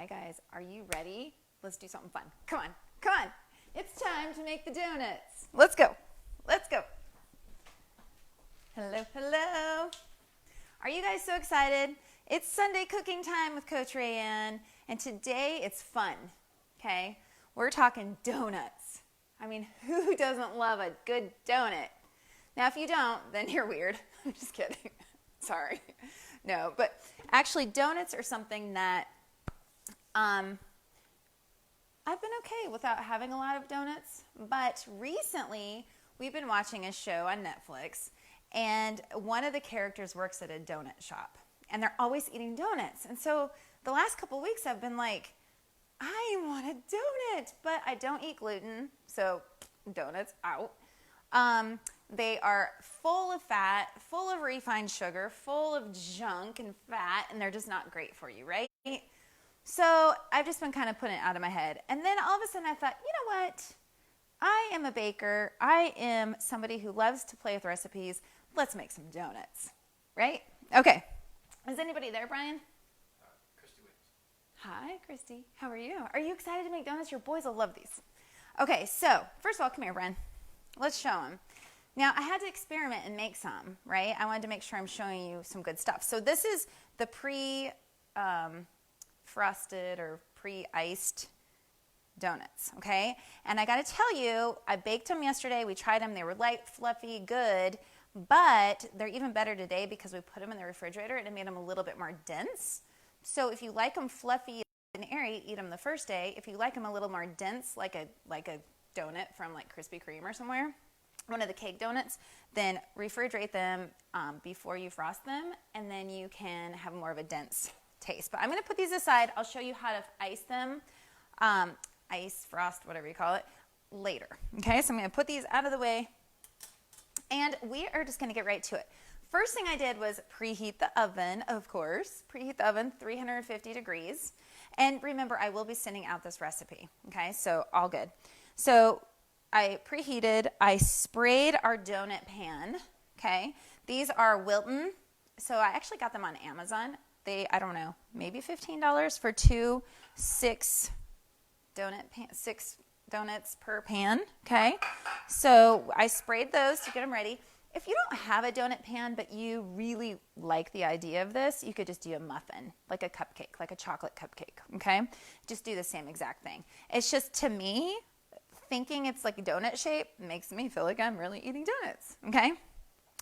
Hi guys, are you ready? Let's do something fun. Come on, come on. It's time to make the donuts. Let's go, let's go. Hello, hello. Are you guys so excited? It's Sunday cooking time with Coach Rayanne, and today it's fun, okay? We're talking donuts. I mean, who doesn't love a good donut? Now, if you don't, then you're weird. I'm just kidding. Sorry. No, but actually donuts are something that I've been okay without having a lot of donuts, but recently we've been watching a show on Netflix, and one of the characters works at a donut shop, and they're always eating donuts. And so the last couple of weeks I've been like, I want a donut, but I don't eat gluten, so donuts out. They are full of fat, full of refined sugar, full of junk and fat, and they're just not great for you, right? So I've just been kind of putting it out of my head. And then all of a sudden I thought, you know what? I am a baker. I am somebody who loves to play with recipes. Let's make some donuts, right? Okay. Is anybody there, Brian? Christy Williams. Hi, Christy. How are you? Are you excited to make donuts? Your boys will love these. Okay, so first of all, come here, Brian. Let's show them. Now, I had to experiment and make some, right? I wanted to make sure I'm showing you some good stuff. So this is the frosted or pre-iced donuts, okay? And I got to tell you, I baked them yesterday. We tried them. They were light, fluffy, good, but they're even better today because we put them in the refrigerator and it made them a little bit more dense. So if you like them fluffy and airy, eat them the first day. If you like them a little more dense, like a donut from like Krispy Kreme or somewhere, one of the cake donuts, then refrigerate them before you frost them, and then you can have more of a dense taste. But I'm going to put these aside. I'll show you how to ice them, ice, frost, whatever you call it, later. Okay, so I'm going to put these out of the way, and we are just going to get right to it. First thing I did was preheat the oven, of course. Preheat the oven 350 degrees. And remember, I will be sending out this recipe. Okay, so all good. So I preheated. I sprayed our donut pan. Okay, these are Wilton. So I actually got them on Amazon. I don't know, maybe $15 for six donuts per pan, okay? So I sprayed those to get them ready. If you don't have a donut pan, but you really like the idea of this, you could just do a muffin, like a cupcake, like a chocolate cupcake, okay? Just do the same exact thing. It's just, to me, thinking it's like a donut shape makes me feel like I'm really eating donuts, okay?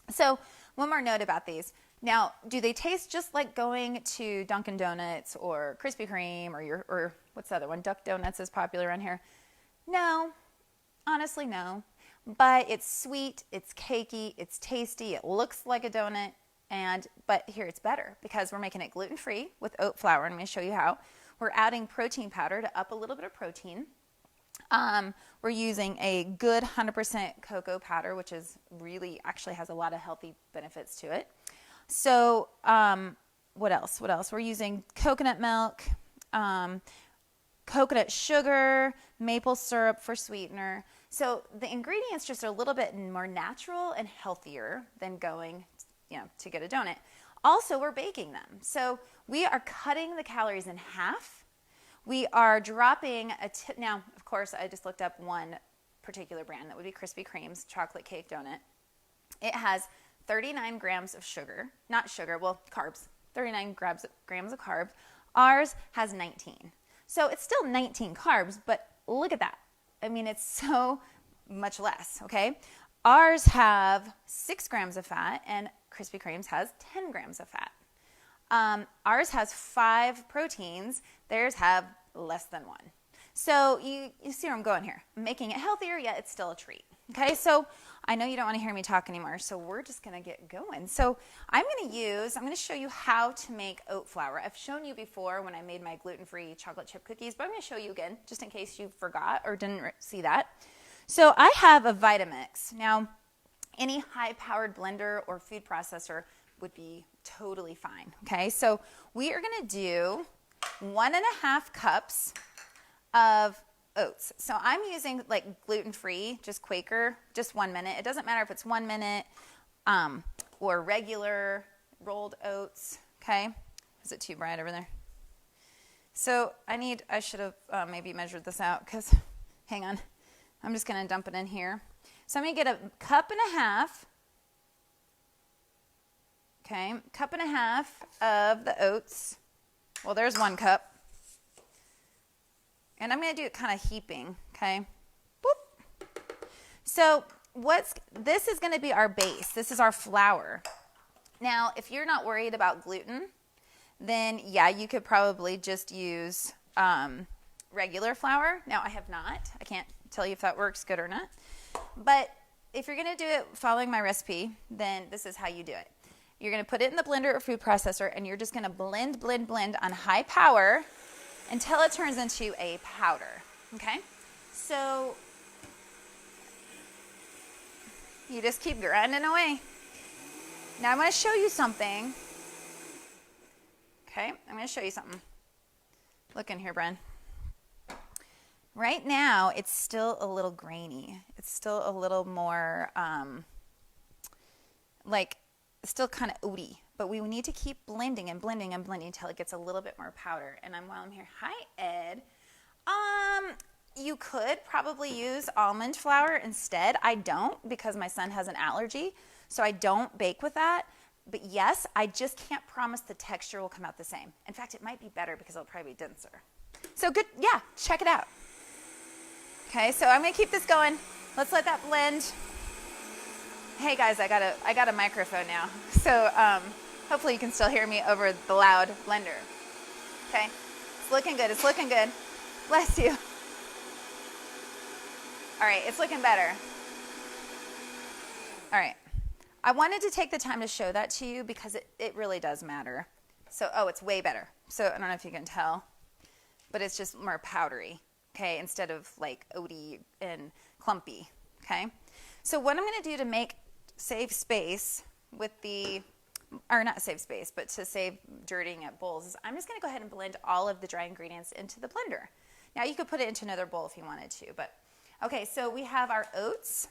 So one more note about these. Now, do they taste just like going to Dunkin' Donuts or Krispy Kreme or what's the other one? Duck Donuts is popular around here. No, honestly, no. But it's sweet, it's cakey, it's tasty, it looks like a donut, but here it's better because we're making it gluten-free with oat flour, and I'm going to show you how. We're adding protein powder to up a little bit of protein. We're using a good 100% cocoa powder, which is really actually has a lot of healthy benefits to it. So what else? We're using coconut milk, coconut sugar, maple syrup for sweetener. So the ingredients just are a little bit more natural and healthier than going, to get a donut. Also, we're baking them. So we are cutting the calories in half. We are dropping now, of course, I just looked up one particular brand. That would be Krispy Kreme's chocolate cake donut. It has 39 grams of sugar, carbs, 39 grams of carbs. Ours has 19. So it's still 19 carbs, but look at that. I mean, it's so much less, okay? Ours have 6 grams of fat, and Krispy Kreme's has 10 grams of fat. Ours has 5 proteins. Theirs have less than 1. So you see where I'm going here. I'm making it healthier, yet it's still a treat. Okay, so I know you don't want to hear me talk anymore, so we're just going to get going. So I'm going to show you how to make oat flour. I've shown you before when I made my gluten-free chocolate chip cookies, but I'm going to show you again, just in case you forgot or didn't see that. So I have a Vitamix. Now, any high-powered blender or food processor would be totally fine. Okay, so we are going to do 1.5 cups of oats. So I'm using like gluten-free, just Quaker, just 1 minute. It doesn't matter if it's 1 minute or regular rolled oats. Okay, is it too bright over there? So I should have maybe measured this out because, hang on, I'm just going to dump it in here. So I'm going to get a cup and a half, okay, cup and a half of the oats. Well, there's 1 cup. And I'm going to do it kind of heaping, okay? Boop. So this is going to be our base. This is our flour. Now, if you're not worried about gluten, then yeah, you could probably just use regular flour. Now, I have not. I can't tell you if that works good or not. But if you're going to do it following my recipe, then this is how you do it. You're going to put it in the blender or food processor, and you're just going to blend, blend, blend on high power until it turns into a powder, okay? So you just keep grinding away. Now I'm going to show you something. Okay, I'm going to show you something. Look in here, Bren. Right now, it's still a little grainy. It's still a little more, still kind of oaty. But we need to keep blending and blending and blending until it gets a little bit more powder. And while I'm here, hi, Ed. You could probably use almond flour instead. I don't because my son has an allergy, so I don't bake with that. But yes, I just can't promise the texture will come out the same. In fact, it might be better because it'll probably be denser. So good, yeah, check it out. Okay, so I'm gonna keep this going. Let's let that blend. Hey guys, I got a microphone now, so hopefully you can still hear me over the loud blender. Okay, it's looking good. It's looking good. Bless you. All right, it's looking better. All right. I wanted to take the time to show that to you because it really does matter. So, it's way better. So, I don't know if you can tell, but it's just more powdery, okay, instead of like oaty and clumpy, okay? So, what I'm going to do to save space with not save space, but to save dirtying up bowls is I'm just going to go ahead and blend all of the dry ingredients into the blender. Now, you could put it into another bowl if you wanted to, but, okay, so we have our oats.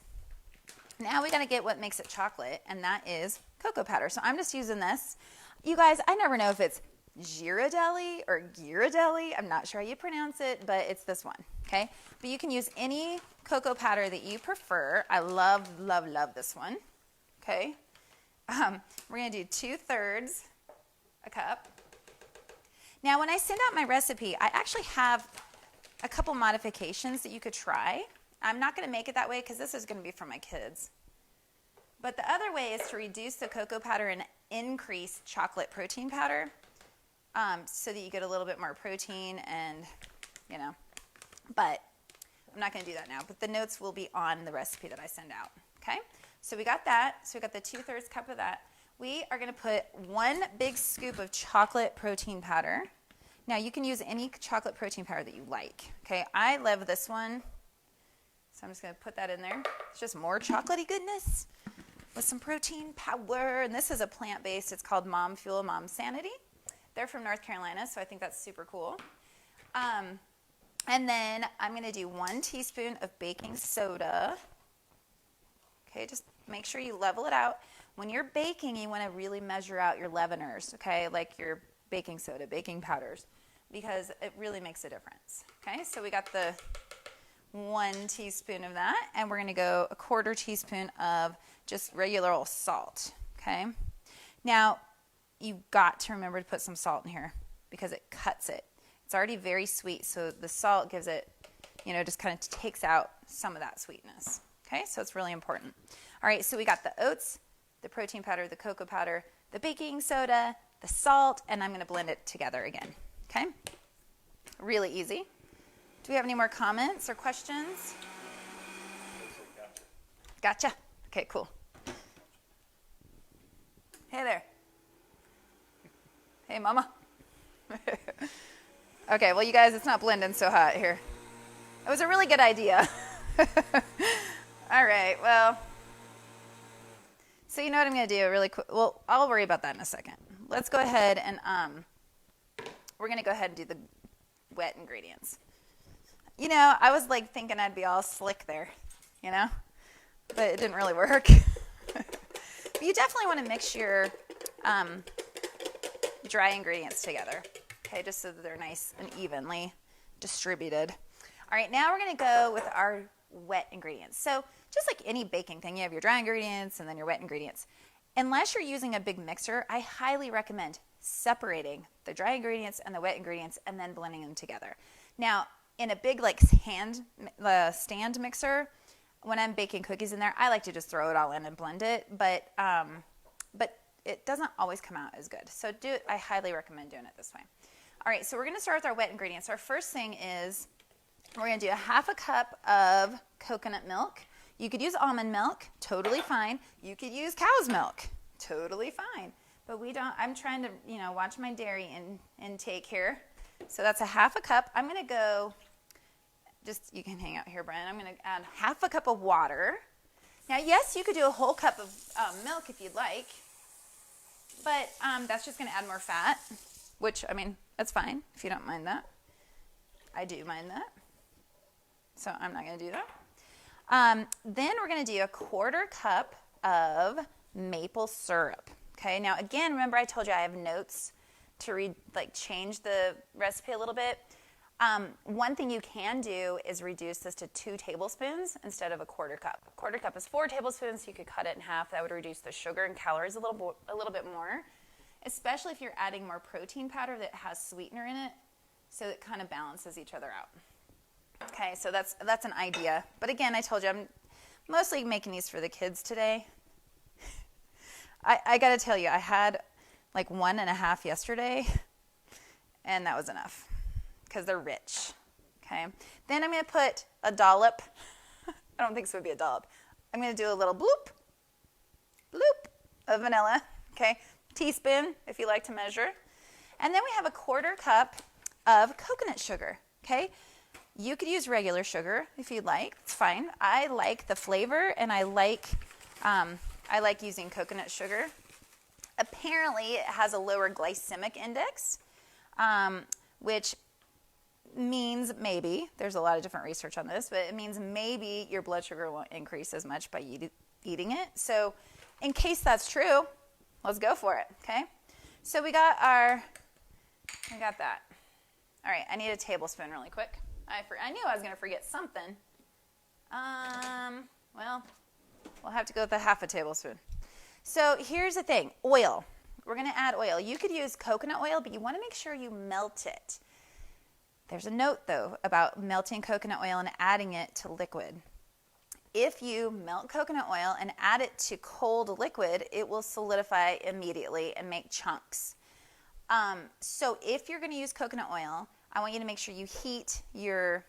Now we got to get what makes it chocolate, and that is cocoa powder. So I'm just using this. You guys, I never know if it's Ghirardelli or Ghirardelli. I'm not sure how you pronounce it, but it's this one, okay? But you can use any cocoa powder that you prefer. I love, love, love this one, okay? We're going to do 2/3 a cup. Now, when I send out my recipe, I actually have a couple modifications that you could try. I'm not going to make it that way because this is going to be for my kids. But the other way is to reduce the cocoa powder and increase chocolate protein powder so that you get a little bit more protein and, But I'm not going to do that now. But the notes will be on the recipe that I send out, okay? So we got that. So we got the 2/3 cup of that. We are going to put 1 big scoop of chocolate protein powder. Now, you can use any chocolate protein powder that you like, okay? I love this one. So I'm just going to put that in there. It's just more chocolatey goodness with some protein power. And this is a plant-based. It's called Mom Fuel, Mom Sanity. They're from North Carolina, so I think that's super cool. And then I'm going to do 1 teaspoon of baking soda. Okay, just make sure you level it out. When you're baking, you want to really measure out your leaveners, okay, like your baking soda, baking powders, because it really makes a difference. Okay, so we got the 1 teaspoon of that, and we're going to go 1/4 teaspoon of just regular old salt, okay? Now, you've got to remember to put some salt in here because it cuts it. It's already very sweet, so the salt gives it, just kind of takes out some of that sweetness, okay? So it's really important. All right, so we got the oats, the protein powder, the cocoa powder, the baking soda, the salt, and I'm going to blend it together again, okay? Really easy. Do we have any more comments or questions? Gotcha. Okay, cool. Hey there. Hey, Mama. Okay, well, you guys, it's not blending so hot here. It was a really good idea. All right, well, so you know what I'm going to do really quick. Well, I'll worry about that in a second. Let's go ahead and we're going to go ahead and do the wet ingredients. I was like thinking I'd be all slick there, but it didn't really work. But you definitely want to mix your dry ingredients together. okay, just so that they're nice and evenly distributed. All right, now we're going to go with our wet ingredients. So just like any baking thing, you have your dry ingredients and then your wet ingredients. Unless you're using a big mixer, I highly recommend separating the dry ingredients and the wet ingredients and then blending them together. Now, in a big like stand mixer, when I'm baking cookies in there, I like to just throw it all in and blend it, but it doesn't always come out as good. So I highly recommend doing it this way. All right, so we're going to start with our wet ingredients. Our first thing is we're going to do a half a cup of coconut milk. You could use almond milk, totally fine. You could use cow's milk, totally fine. But I'm trying to, watch my dairy intake here. So that's a half a cup. I'm going to go, you can hang out here, Brian. I'm going to add half a cup of water. Now, yes, you could do a whole cup of milk if you'd like, but that's just going to add more fat, which, that's fine if you don't mind that. I do mind that. So I'm not going to do that. Then we're going to do a quarter cup of maple syrup. Okay, now again, remember I told you I have notes to change the recipe a little bit. One thing you can do is reduce this to 2 tablespoons instead of a quarter cup. A quarter cup is 4 tablespoons, so you could cut it in half. That would reduce the sugar and calories a little bit more, especially if you're adding more protein powder that has sweetener in it, so it kind of balances each other out. Okay, so that's an idea. But again, I told you I'm mostly making these for the kids today. I got to tell you, I had like 1.5 yesterday, and that was enough because they're rich. Okay, then I'm going to put a dollop. I don't think this would be a dollop. I'm going to do a little bloop of vanilla. Okay, teaspoon if you like to measure. And then we have a quarter cup of coconut sugar. Okay, you could use regular sugar if you'd like. It's fine. I like the flavor, and I like using coconut sugar. Apparently, it has a lower glycemic index, which means maybe, there's a lot of different research on this, but it means maybe your blood sugar won't increase as much by eating it. So in case that's true, let's go for it, okay? So we got that. All right, I need a tablespoon really quick. I knew I was going to forget something. Well, we'll have to go with a half a tablespoon. So here's the thing, oil. We're going to add oil. You could use coconut oil, but you want to make sure you melt it. There's a note, though, about melting coconut oil and adding it to liquid. If you melt coconut oil and add it to cold liquid, it will solidify immediately and make chunks. So if you're going to use coconut oil, I want you to make sure you heat your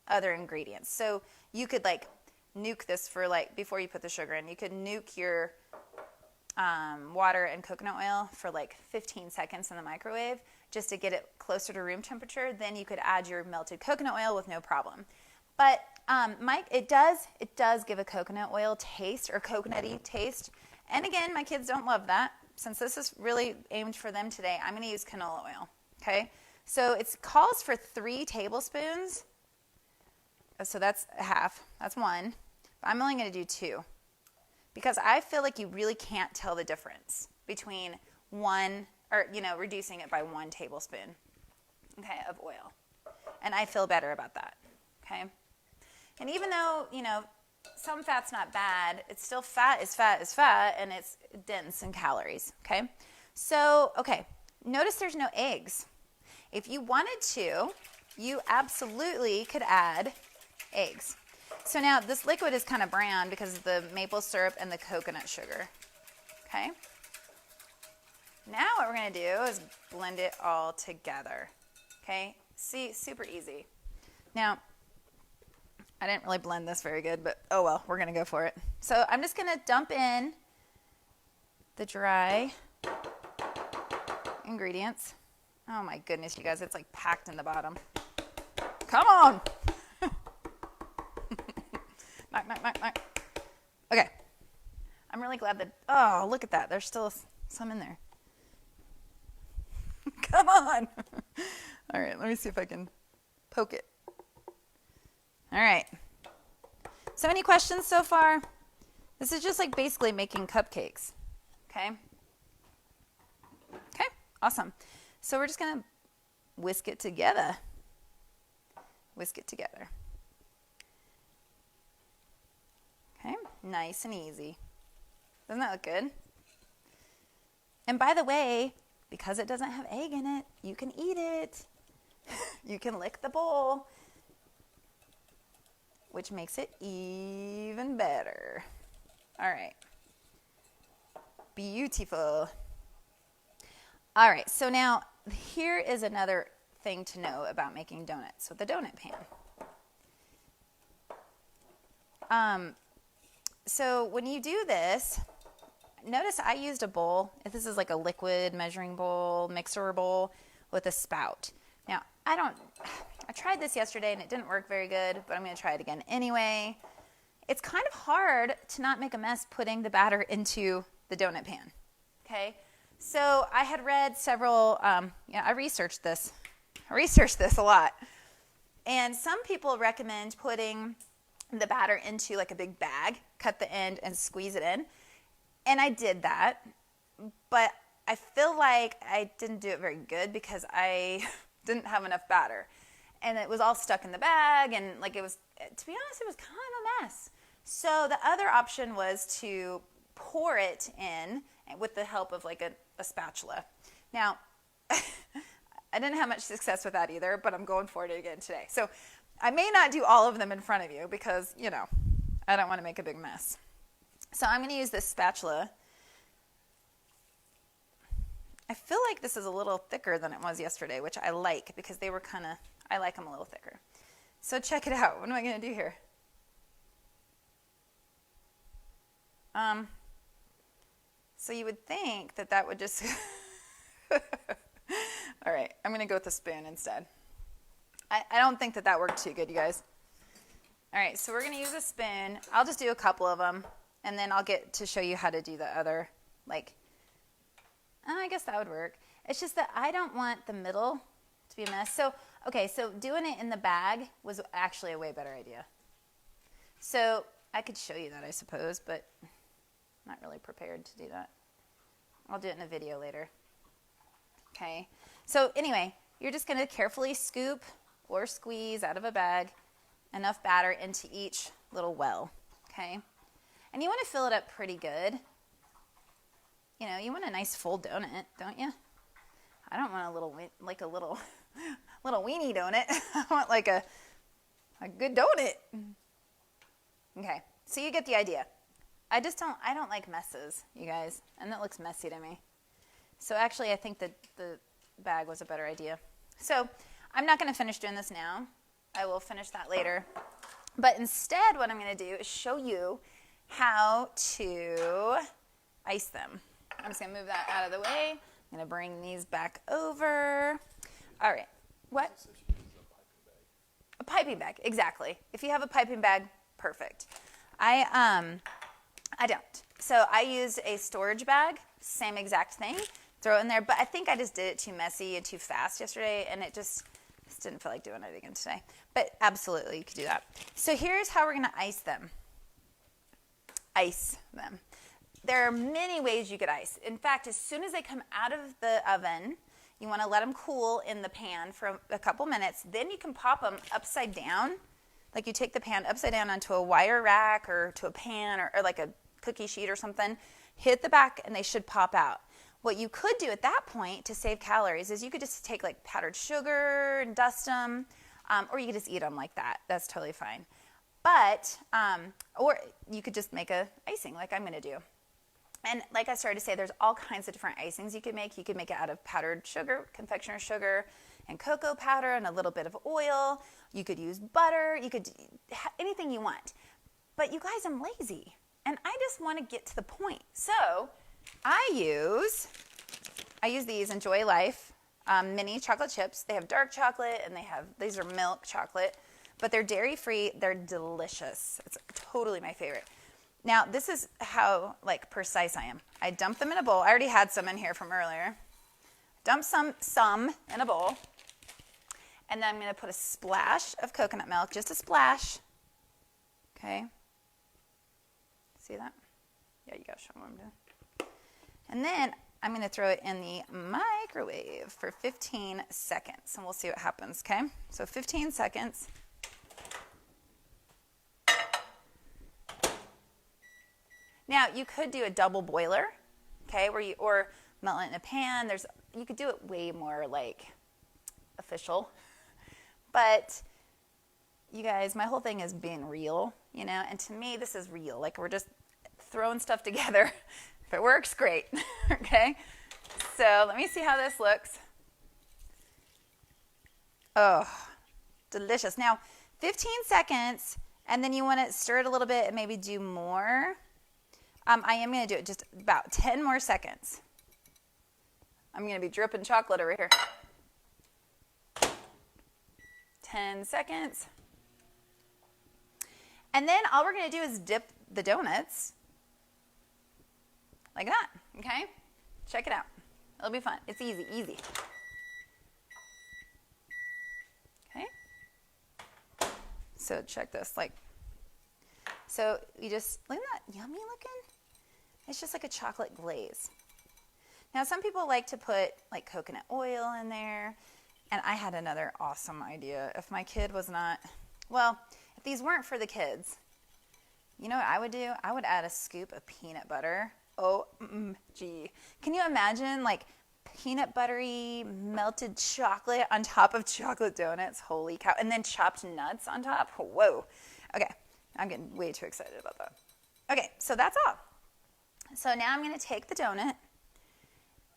other ingredients. So you could nuke this for before you put the sugar in. You could nuke your water and coconut oil for 15 seconds in the microwave just to get it closer to room temperature. Then you could add your melted coconut oil with no problem. But Mike, it does give a coconut oil taste or coconutty taste. And again, my kids don't love that. Since this is really aimed for them today, I'm going to use canola oil. Okay, so it calls for 3 tablespoons. So that's half. That's 1. But I'm only going to do 2 because I feel like you really can't tell the difference between reducing it by 1 tablespoon, okay, of oil. And I feel better about that, okay? And even though, some fat's not bad, it's still fat is fat is fat, and it's dense in calories, okay? So, okay, notice there's no eggs. If you wanted to, you absolutely could add eggs. So now this liquid is kind of brown because of the maple syrup and the coconut sugar, okay? Now what we're going to do is blend it all together, okay? See, super easy. Now, I didn't really blend this very good, but oh well, we're going to go for it. So I'm just going to dump in the dry ingredients. Oh my goodness, you guys, it's packed in the bottom. Come on. Knock, knock, knock, knock. Okay. I'm really glad that, oh, look at that. There's still some in there. Come on. All right, let me see if I can poke it. All right. So any questions so far? This is just basically making cupcakes. Okay? Okay, awesome. So we're just going to whisk it together. Whisk it together. Okay, nice and easy. Doesn't that look good? And by the way, because it doesn't have egg in it, you can eat it. You can lick the bowl, which makes it even better. All right. Beautiful. All right, so now here is another thing to know about making donuts with a donut pan. So when you do this, notice I used a bowl. If this is like a liquid measuring bowl, mixer bowl with a spout. Now, I tried this yesterday and it didn't work very good, but I'm going to try it again anyway. It's kind of hard to not make a mess putting the batter into the donut pan, okay? So I had read several, I researched this a lot. And some people recommend putting the batter into like a big bag, cut the end and squeeze it in. And I did that, but I feel like I didn't do it very good because I didn't have enough batter. And it was all stuck in the bag, and like it was, to be honest, it was kind of a mess. So the other option was to pour it in with the help of like a spatula. Now, I didn't have much success with that either, but I'm going for it again today. So I may not do all of them in front of you because, I don't want to make a big mess. So I'm going to use this spatula. I feel like this is a little thicker than it was yesterday, which I like because they were I like them a little thicker. So check it out. What am I going to do here? So you would think that would just... All right, I'm going to go with the spoon instead. I don't think that worked too good, you guys. All right, so we're going to use a spoon. I'll just do a couple of them, and then I'll get to show you how to do the other, I guess that would work. It's just that I don't want the middle to be a mess. So doing it in the bag was actually a way better idea. So I could show you that, I suppose, but I'm not really prepared to do that. I'll do it in a video later. Okay, so anyway, you're just going to carefully scoop or squeeze out of a bag enough batter into each little well, okay? And you want to fill it up pretty good. You want a nice full donut, don't you? I don't want a little weenie donut. I want like a good donut. Okay, so you get the idea. I don't like messes, you guys, and that looks messy to me. So actually, I think that the bag was a better idea. So I'm not going to finish doing this now. I will finish that later. But instead, what I'm going to do is show you how to ice them. I'm just going to move that out of the way. I'm going to bring these back over. All right. What? A piping bag, exactly. If you have a piping bag, perfect. I don't. So I used a storage bag, same exact thing. Throw it in there, but I think I just did it too messy and too fast yesterday, and it just didn't feel like doing it again today. But absolutely, you could do that. So here's how we're going to ice them. Ice them. There are many ways you could ice. In fact, as soon as they come out of the oven, you want to let them cool in the pan for a couple minutes. Then you can pop them upside down. Like you take the pan upside down onto a wire rack or to a pan or like a cookie sheet or something. Hit the back, and they should pop out. What you could do at that point to save calories is you could just take like powdered sugar and dust them, or you could just eat them like that. That's totally fine. But, or you could just make a icing like I'm going to do. And like I started to say, there's all kinds of different icings you could make. You could make it out of powdered sugar, confectioner's sugar, and cocoa powder and a little bit of oil. You could use butter. You could anything you want. But you guys, I'm lazy, and I just want to get to the point. So I use these Enjoy Life mini chocolate chips. They have dark chocolate, and these are milk chocolate, but they're dairy-free. They're delicious. It's totally my favorite. Now, this is how precise I am. I dump them in a bowl. I already had some in here from earlier. Dump some in a bowl, and then I'm going to put a splash of coconut milk, just a splash. Okay. See that? Yeah, you got to show them what I'm doing. And then I'm going to throw it in the microwave for 15 seconds, and we'll see what happens, okay? So 15 seconds. Now, you could do a double boiler, okay, or melt it in a pan. You could do it way more, like, official. But, you guys, my whole thing is being real, you know, and to me, this is real. Like, we're just throwing stuff together. If it works, great, okay? So let me see how this looks. Oh, delicious. Now, 15 seconds, and then you want to stir it a little bit and maybe do more. I am going to do it just about 10 more seconds. I'm going to be dripping chocolate over here. 10 seconds. And then all we're going to do is dip the donuts like that, okay? Check it out. It'll be fun. It's easy, easy. Okay? So check this, so you just, look at that, yummy looking. It's just like a chocolate glaze. Now some people like to put like coconut oil in there, and I had another awesome idea. If my kid was not, if these weren't for the kids, you know what I would do? I would add a scoop of peanut butter. OMG. Can you imagine like peanut buttery melted chocolate on top of chocolate donuts? Holy cow. And then chopped nuts on top. Whoa. Okay. I'm getting way too excited about that. Okay. So that's all. So now I'm going to take the donut.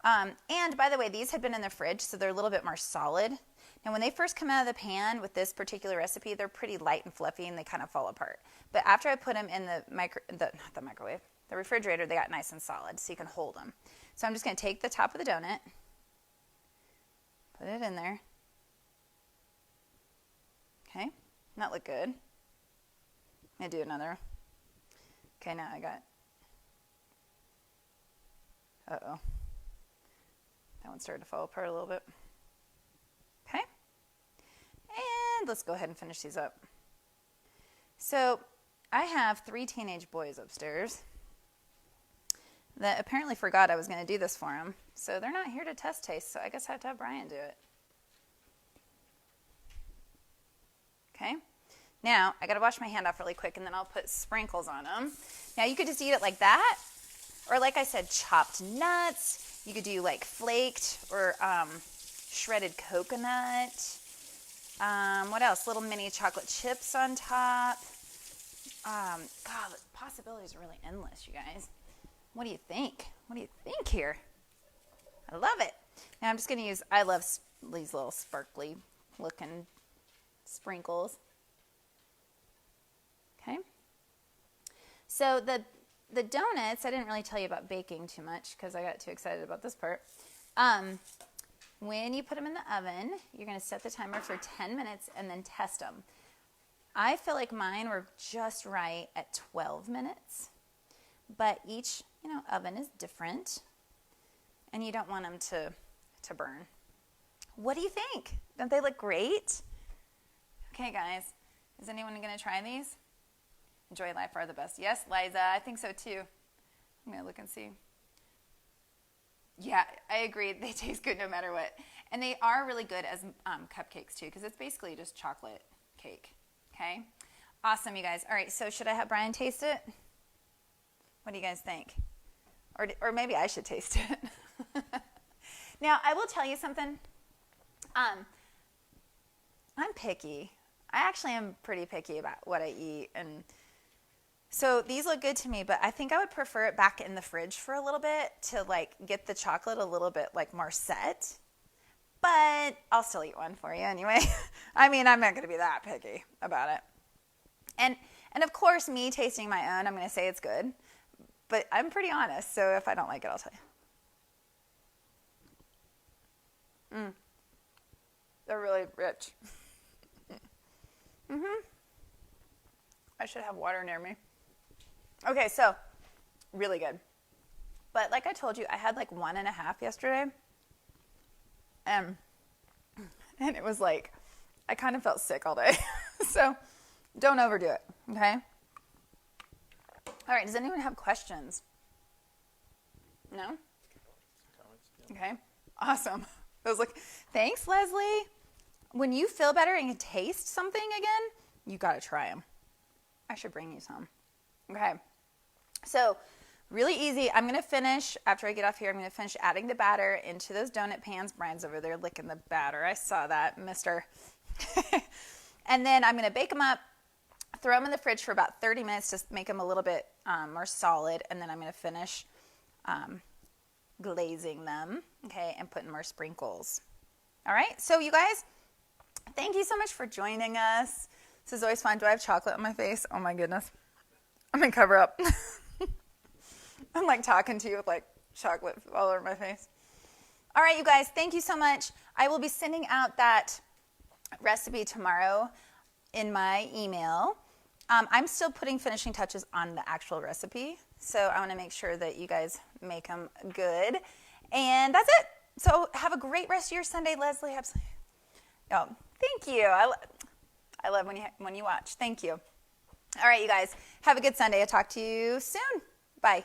And by the way, these had been in the fridge, so they're a little bit more solid. Now, when they first come out of the pan with this particular recipe, they're pretty light and fluffy, and they kind of fall apart. But after I put them in the refrigerator, they got nice and solid, so you can hold them. So I'm just going to take the top of the donut, put it in there. Okay, that looked good. I'm going to do another. Okay, now I got, uh-oh. That one started to fall apart a little bit. Okay, and let's go ahead and finish these up. So I have 3 teenage boys upstairs that apparently forgot I was going to do this for them. So they're not here to test taste, so I guess I have to have Brian do it. Okay. Now, I got to wash my hand off really quick, and then I'll put sprinkles on them. Now, you could just eat it like that, or like I said, chopped nuts. You could do like flaked or shredded coconut. What else? Little mini chocolate chips on top. God, the possibilities are really endless, you guys. What do you think? What do you think here? I love it. Now I'm just going to use, I love these little sparkly looking sprinkles. Okay. So the donuts, I didn't really tell you about baking too much because I got too excited about this part. When you put them in the oven, you're going to set the timer for 10 minutes and then test them. I feel like mine were just right at 12 minutes, but each, oven is different, and you don't want them to burn. What do you think? Don't they look great? Okay, guys, is anyone going to try these? Enjoy life are the best. Yes, Liza, I think so too. I'm going to look and see. Yeah, I agree. They taste good no matter what. And they are really good as cupcakes too, because it's basically just chocolate cake. Okay? Awesome, you guys. All right, so should I have Brian taste it? What do you guys think? Or maybe I should taste it. Now, I will tell you something. I'm picky. I actually am pretty picky about what I eat, and so these look good to me, but I think I would prefer it back in the fridge for a little bit to get the chocolate a little bit more set. But I'll still eat one for you anyway. I mean, I'm not going to be that picky about it. And of course, me tasting my own, I'm going to say it's good. But I'm pretty honest, so if I don't like it, I'll tell you. They're really rich. I should have water near me. Okay, so really good. But like I told you, I had 1.5 yesterday. And it was I kind of felt sick all day. So don't overdo it, okay? All right, does anyone have questions? No? Okay, awesome. I was like, thanks, Leslie. When you feel better and you taste something again, you got to try them. I should bring you some. Okay, so really easy. I'm going to finish, after I get off here, I'm going to finish adding the batter into those donut pans. Brian's over there licking the batter. I saw that, mister. And then I'm going to bake them up, throw them in the fridge for about 30 minutes to make them a little bit more solid. And then I'm going to finish glazing them, okay, and putting more sprinkles. All right, so you guys, thank you so much for joining us. This is always fun. Do I have chocolate on my face? Oh my goodness. I'm going to cover up. I'm like talking to you with like chocolate all over my face. All right, you guys, thank you so much. I will be sending out that recipe tomorrow in my email. I'm still putting finishing touches on the actual recipe, so I want to make sure that you guys make them good. And that's it. So have a great rest of your Sunday, Leslie. Oh, thank you. I love when you watch. Thank you. All right, you guys, have a good Sunday. I'll talk to you soon. Bye.